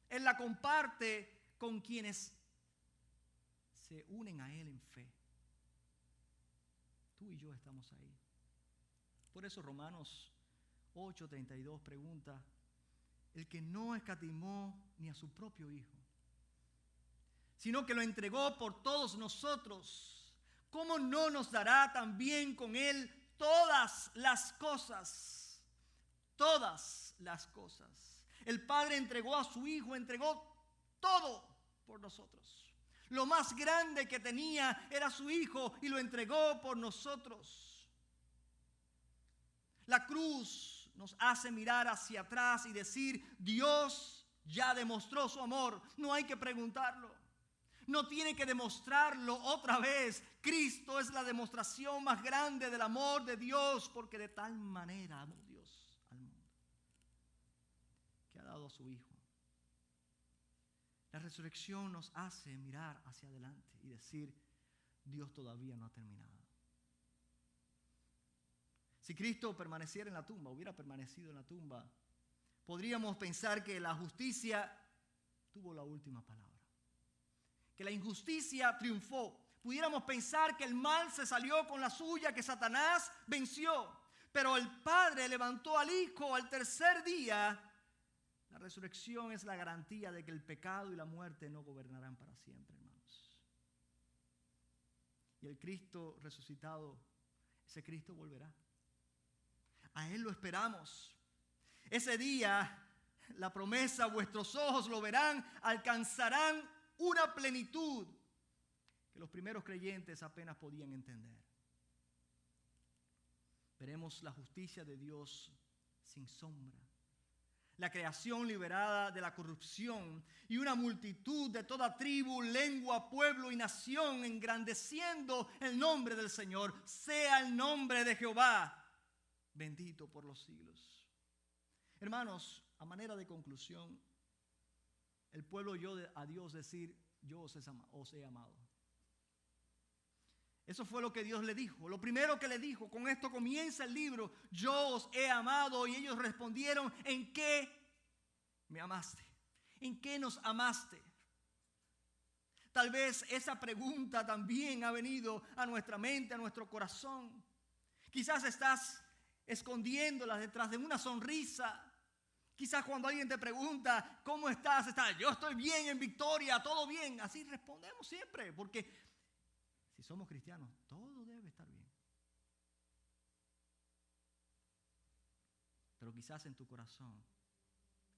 Él la comparte con quienes se unen a Él en fe. Tú y yo estamos ahí. Por eso Romanos 8:32 pregunta, el que no escatimó ni a su propio Hijo, sino que lo entregó por todos nosotros, ¿cómo no nos dará también con Él todas las cosas? Todas las cosas. El Padre entregó a su Hijo, entregó todo por nosotros. Lo más grande que tenía era su Hijo y lo entregó por nosotros. La cruz nos hace mirar hacia atrás y decir, Dios ya demostró su amor. No hay que preguntarlo. No tiene que demostrarlo otra vez. Cristo es la demostración más grande del amor de Dios, porque de tal manera amó Dios al mundo que ha dado a su Hijo. La resurrección nos hace mirar hacia adelante y decir, Dios todavía no ha terminado. Si Cristo permaneciera en la tumba, hubiera permanecido en la tumba, podríamos pensar que la justicia tuvo la última palabra, que la injusticia triunfó. Pudiéramos pensar que el mal se salió con la suya, que Satanás venció. Pero el Padre levantó al Hijo al tercer día. La resurrección es la garantía de que el pecado y la muerte no gobernarán para siempre, hermanos. Y el Cristo resucitado, ese Cristo volverá. A Él lo esperamos. Ese día, la promesa, vuestros ojos lo verán, alcanzarán una plenitud que los primeros creyentes apenas podían entender. Veremos la justicia de Dios sin sombra, la creación liberada de la corrupción y una multitud de toda tribu, lengua, pueblo y nación engrandeciendo el nombre del Señor. Sea el nombre de Jehová bendito por los siglos. Hermanos, a manera de conclusión, el pueblo oyó a Dios decir, yo os he amado. Eso fue lo que Dios le dijo. Lo primero que le dijo, con esto comienza el libro, yo os he amado. Y ellos respondieron, ¿en qué me amaste? ¿En qué nos amaste? Tal vez esa pregunta también ha venido a nuestra mente, a nuestro corazón. Quizás estás escondiéndola detrás de una sonrisa. Quizás cuando alguien te pregunta, ¿cómo estás? Yo estoy bien, en victoria, todo bien. Así respondemos siempre, porque si somos cristianos, todo debe estar bien. Pero quizás en tu corazón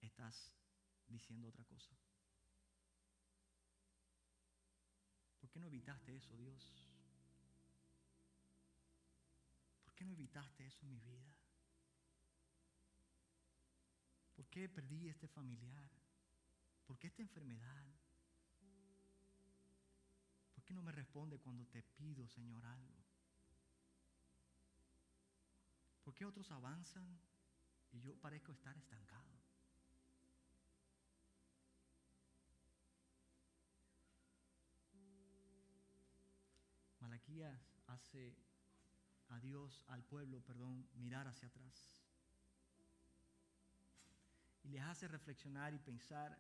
estás diciendo otra cosa. ¿Por qué no evitaste eso, Dios? ¿Por qué no evitaste eso en mi vida? ¿Por qué perdí este familiar? ¿Por qué esta enfermedad? ¿Por qué no me responde cuando te pido, Señor, algo? ¿Por qué otros avanzan y yo parezco estar estancado? Malaquías hace al pueblo, mirar hacia atrás. Y les hace reflexionar y pensar,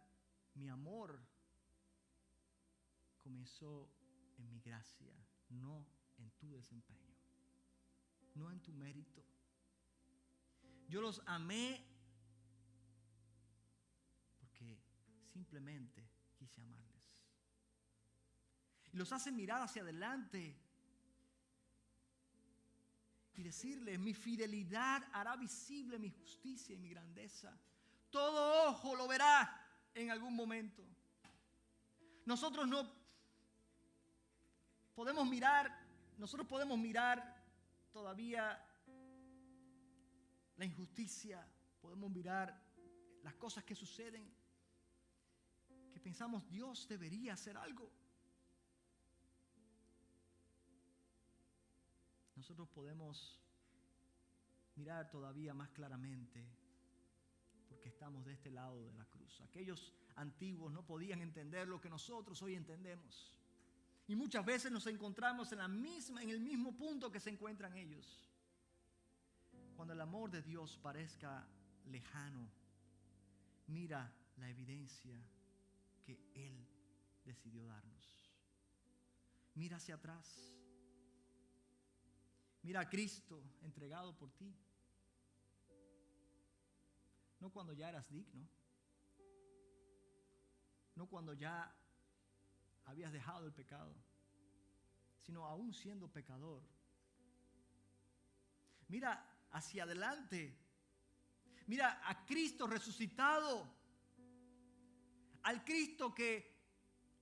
mi amor comenzó en mi gracia, no en tu desempeño, no en tu mérito. Yo los amé porque simplemente quise amarles. Y los hace mirar hacia adelante y decirles, mi fidelidad hará visible mi justicia y mi grandeza. Todo ojo lo verá en algún momento. Nosotros podemos mirar todavía la injusticia, podemos mirar las cosas que suceden, que pensamos Dios debería hacer algo. Nosotros podemos mirar todavía más claramente porque estamos de este lado de la cruz. Aquellos antiguos no podían entender lo que nosotros hoy entendemos. Y muchas veces nos encontramos en el mismo punto que se encuentran ellos. Cuando el amor de Dios parezca lejano, mira la evidencia que Él decidió darnos. Mira hacia atrás. Mira a Cristo entregado por ti. No cuando ya eras digno. No cuando ya habías dejado el pecado, sino aún siendo pecador. Mira hacia adelante. Mira a Cristo resucitado. Al Cristo que,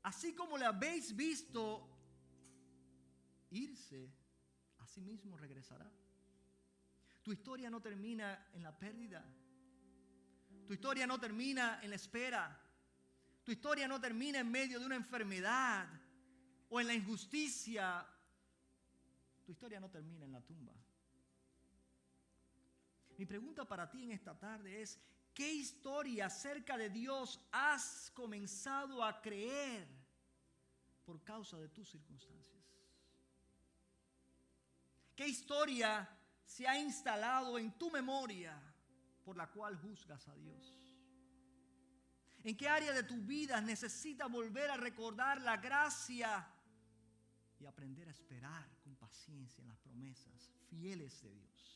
así como le habéis visto irse, así mismo regresará. Tu historia no termina en la pérdida. Tu historia no termina en la espera. Tu historia no termina en medio de una enfermedad o en la injusticia. Tu historia no termina en la tumba. Mi pregunta para ti en esta tarde es, ¿Qué historia acerca de Dios has comenzado a creer por causa de tus circunstancias? ¿Qué historia se ha instalado en tu memoria por la cual juzgas a Dios? ¿En qué área de tu vida necesitas volver a recordar la gracia y aprender a esperar con paciencia en las promesas fieles de Dios?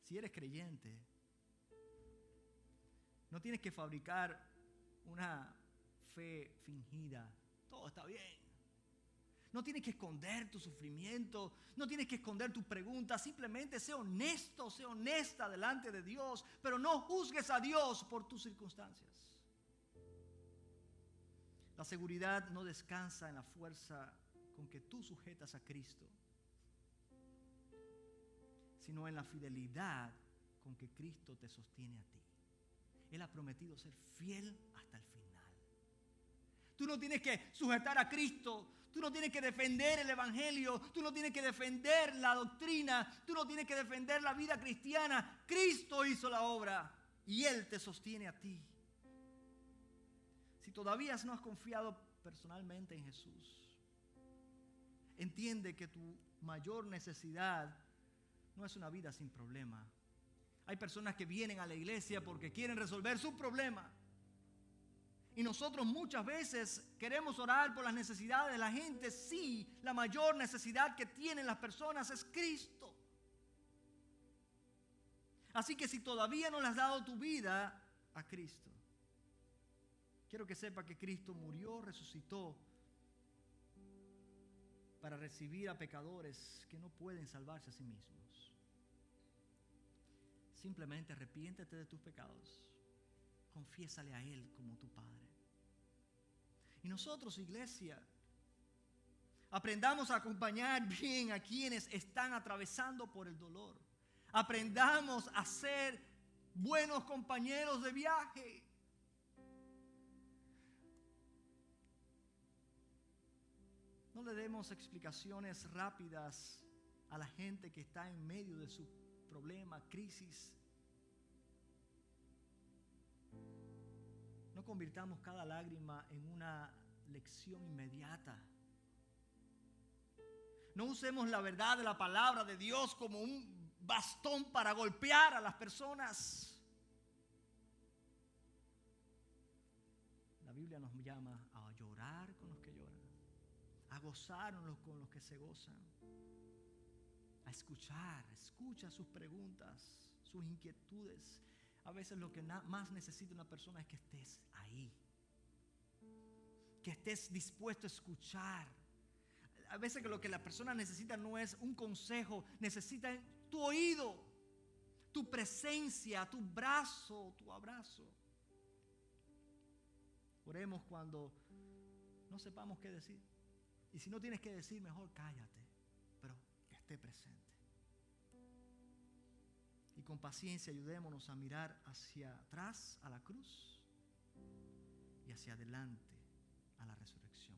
Si eres creyente, no tienes que fabricar una fe fingida. Todo está bien. No tienes que esconder tu sufrimiento, no tienes que esconder tus preguntas. Simplemente sé honesto, sé honesta delante de Dios, pero no juzgues a Dios por tus circunstancias. La seguridad no descansa en la fuerza con que tú sujetas a Cristo, sino en la fidelidad con que Cristo te sostiene a ti. Él ha prometido ser fiel hasta el final. Tú no tienes que sujetar a Cristo. Tú no tienes que defender el evangelio. Tú no tienes que defender la doctrina. Tú no tienes que defender la vida cristiana. Cristo hizo la obra y Él te sostiene a ti. Si todavía no has confiado personalmente en Jesús, entiende que tu mayor necesidad no es una vida sin problema. Hay personas que vienen a la iglesia porque quieren resolver su problema. Y nosotros muchas veces queremos orar por las necesidades de la gente. Sí, la mayor necesidad que tienen las personas es Cristo. Así que si todavía no le has dado tu vida a Cristo, quiero que sepa que Cristo murió, resucitó para recibir a pecadores que no pueden salvarse a sí mismos. Simplemente arrepiéntete de tus pecados. Confiésale a Él como tu Padre. Y nosotros, iglesia, aprendamos a acompañar bien a quienes están atravesando por el dolor. Aprendamos a ser buenos compañeros de viaje. No le demos explicaciones rápidas a la gente que está en medio de su problema, crisis. No convirtamos cada lágrima en una lección inmediata. No usemos la verdad de la palabra de Dios como un bastón para golpear a las personas. La Biblia nos llama a llorar con los que lloran, a gozarnos con los que se gozan, a escucha sus preguntas, sus inquietudes. A veces lo que más necesita una persona es que estés ahí, que estés dispuesto a escuchar. A veces que lo que la persona necesita no es un consejo, necesita tu oído, tu presencia, tu brazo, tu abrazo. Oremos cuando no sepamos qué decir. Y si no tienes que decir, mejor cállate, pero que esté presente. Y con paciencia ayudémonos a mirar hacia atrás a la cruz y hacia adelante a la resurrección.